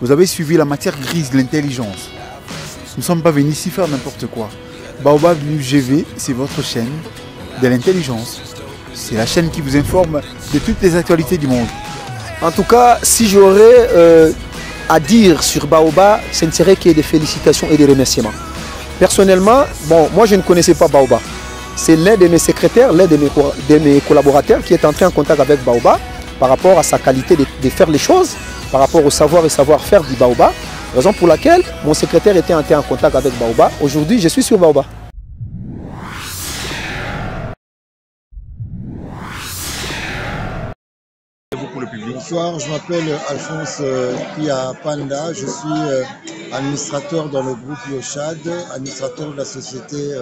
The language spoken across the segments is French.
Vous avez suivi la matière grise de l'intelligence. Nous ne sommes pas venus ici faire n'importe quoi. Baobab UGV, c'est votre chaîne de l'intelligence. C'est la chaîne qui vous informe de toutes les actualités du monde. En tout cas, si j'aurais à dire sur Baobab, ce ne serait que des félicitations et des remerciements. Personnellement, bon, moi je ne connaissais pas Baobab. C'est l'un de mes secrétaires, l'un de mes collaborateurs qui est entré en contact avec Baobab par rapport à sa qualité de faire les choses, par rapport au savoir et savoir-faire du Baobab. Raison pour laquelle mon secrétaire était entré en contact avec Baobab. Aujourd'hui, je suis sur Baobab. Bonsoir, je m'appelle Alphonse Pia Panda, je suis administrateur dans le groupe Yoshad, administrateur de la société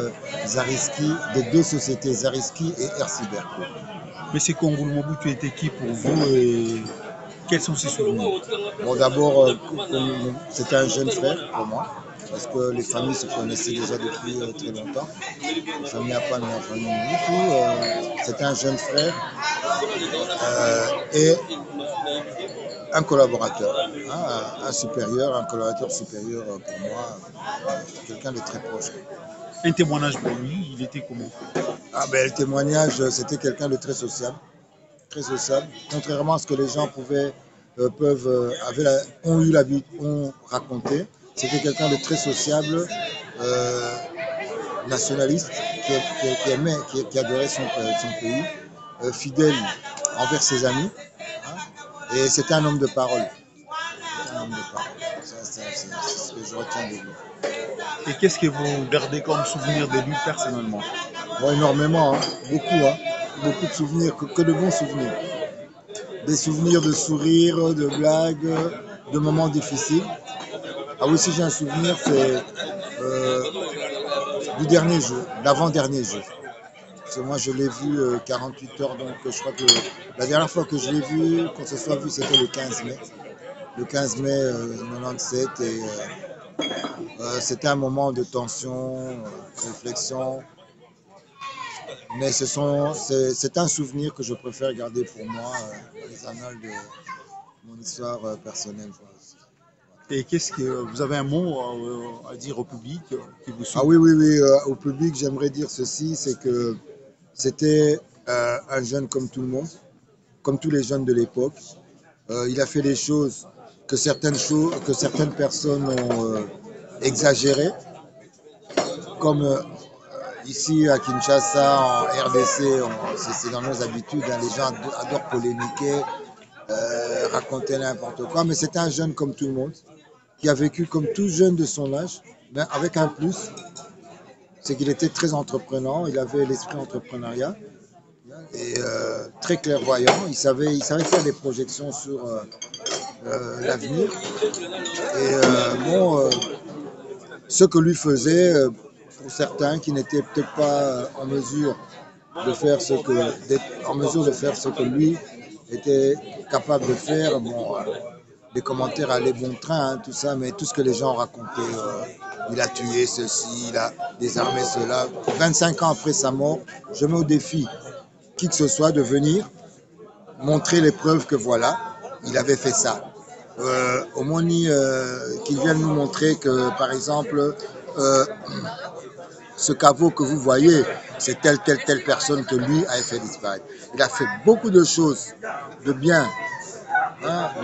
Zariski, des deux sociétés Zariski et Aircyber. Monsieur Kongoul Mobou, tu étais qui pour vous et quels sont ses souvenirs? Bon, d'abord, c'était un jeune frère pour moi, parce que les familles se connaissaient déjà depuis très longtemps. La famille Apan, la famille Moutou, c'était un jeune frère et un collaborateur, un supérieur, un collaborateur supérieur pour moi, quelqu'un de très proche. Un témoignage pour lui, il était comment? Le témoignage, c'était quelqu'un de très sociable, contrairement à ce que les gens ont raconté. C'était quelqu'un de très sociable, nationaliste, qui adorait son pays, fidèle envers ses amis, et c'était un homme de parole. C'est ce que je retiens de lui. Et qu'est-ce que vous gardez comme souvenir de lui personnellement? Bon, énormément, beaucoup de souvenirs, que de bons souvenirs. Des souvenirs de sourires, de blagues, de moments difficiles. Ah oui, si j'ai un souvenir, c'est du dernier jeu, l'avant-dernier jeu. Parce que moi, je l'ai vu 48 heures, donc je crois que la dernière fois que je l'ai vu, qu'on se soit vu, c'était le 15 mai. Le 15 mai 97, et c'était un moment de tension, de réflexion. Mais c'est un souvenir que je préfère garder pour moi, les annales de mon histoire personnelle. Et qu'est-ce que vous avez un mot à dire au public qui vous suit? Ah oui, au public, j'aimerais dire ceci, c'est que c'était un jeune comme tout le monde, comme tous les jeunes de l'époque. Il a fait des choses que certaines personnes ont exagérées, comme ici à Kinshasa, en RDC, c'est dans nos habitudes, les gens adorent polémiquer, raconter n'importe quoi, mais c'était un jeune comme tout le monde, qui a vécu comme tout jeune de son âge, mais avec un plus, c'est qu'il était très entreprenant, il avait l'esprit entrepreneuriat, et très clairvoyant, il savait faire des projections sur l'avenir. Et ce que lui faisait, pour certains qui n'étaient peut-être pas en mesure de faire ce que lui était capable de faire, bon, les commentaires allaient bon train, tout ça, mais tout ce que les gens racontaient, il a tué ceci, il a désarmé cela. 25 ans après sa mort, je mets au défi qui que ce soit de venir montrer les preuves que voilà, il avait fait ça. Au moins qu'ils viennent nous montrer que, par exemple, ce caveau que vous voyez, c'est telle personne que lui a fait disparaître. Il a fait beaucoup de choses de bien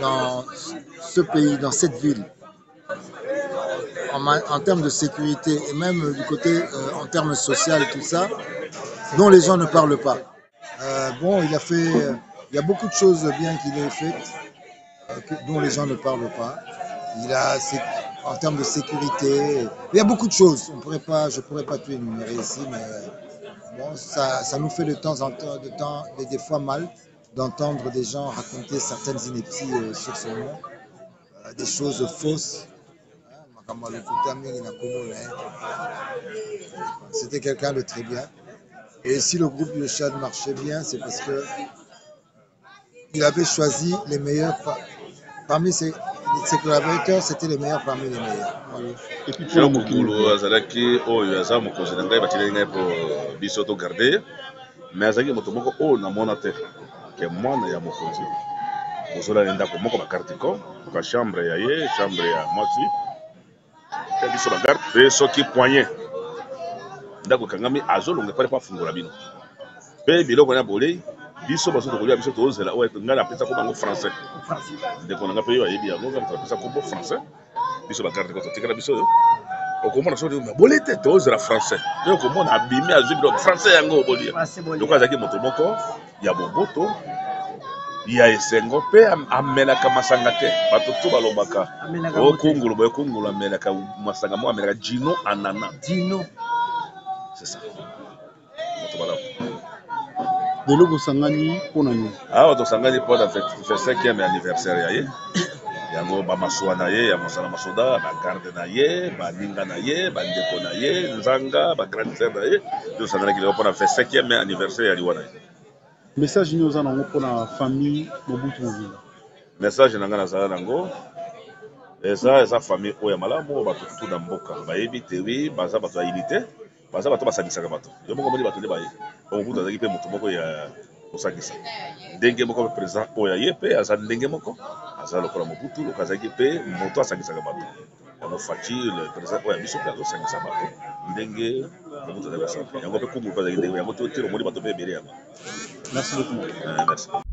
dans ce pays, dans cette ville, en termes de sécurité et même du côté en termes sociaux et tout ça, dont les gens ne parlent pas. Il y a beaucoup de choses bien qu'il a faites, dont les gens ne parlent pas. En termes de sécurité, il y a beaucoup de choses. Je ne pourrais pas tout énumérer ici, mais bon, ça nous fait de temps en temps, des fois mal, d'entendre des gens raconter certaines inepties sur son nom, des choses fausses. C'était quelqu'un de très bien. Et si le groupe Yoshad marchait bien, c'est parce qu'il avait choisi les meilleurs. Parmi ses collaborateurs, c'était les meilleurs parmi les meilleurs. Et puis pour Mokulu, Azalaki, Oyaza, Mokozenanga, Batilinga pour Bisoto Gardé, mais Azaki Motomoko, Namona Terre, qui est moi, Nayamokozi. ozola ndako moko bacarticom ka chambre ya ye chambre ya mwasi ya biso bagarde mpe soki poignet ndako ekangami azolonga pale po afungola bino mpe biloko na bolei biso baso tokolia biso tozela oyo ngai napesa ko bango français ndeko na nga mpe yo ayebi yango ngai napesa kombo français biso bagarde totikala biso oyo okomona soki bolei te tozela français mpe okomona abimi azwi biloko français yango obolia loko azalaki moto moko ya boboto ya esengo mpe amelaka masanga te bato to balobaka okungulu boye kungulu amelaka masanga moko amelaka jino anana c'est ça moto malamu lelo bosangani mpona nini awa tosangani mpona 25e anniversaire ya ye yango bamasuwa na ye ya mosala masoda bagarde na ye baninga na ye bandeko na ye nzanga bagrande sere na ye tosanganaki lelo mpona 25e anniversaire ya liwa na ye message nini oza nango mpona famille Mobutu Mobila message na ngai nazala nango eza famille oyo ya malamu bato tutu na mboka bayebi te wi baza bato ya unité baza bato basangisaka bato yo moko moni bato nde baye Mobutu azalaki mpe moto moko ya kosangisa ndenge moko mpe président oyo aye mpe aza ndenge moko aza lokola Mobutu loka azalaki mpe moto asangisaka bato yango Faci le président oyo ya biso mpe azosangisa bato ndenge Mobutu azalaki asangisa yango mpe kungu mpe azalaki ndenge yango te omoni bato mpe ebele yango merci beaucoup merci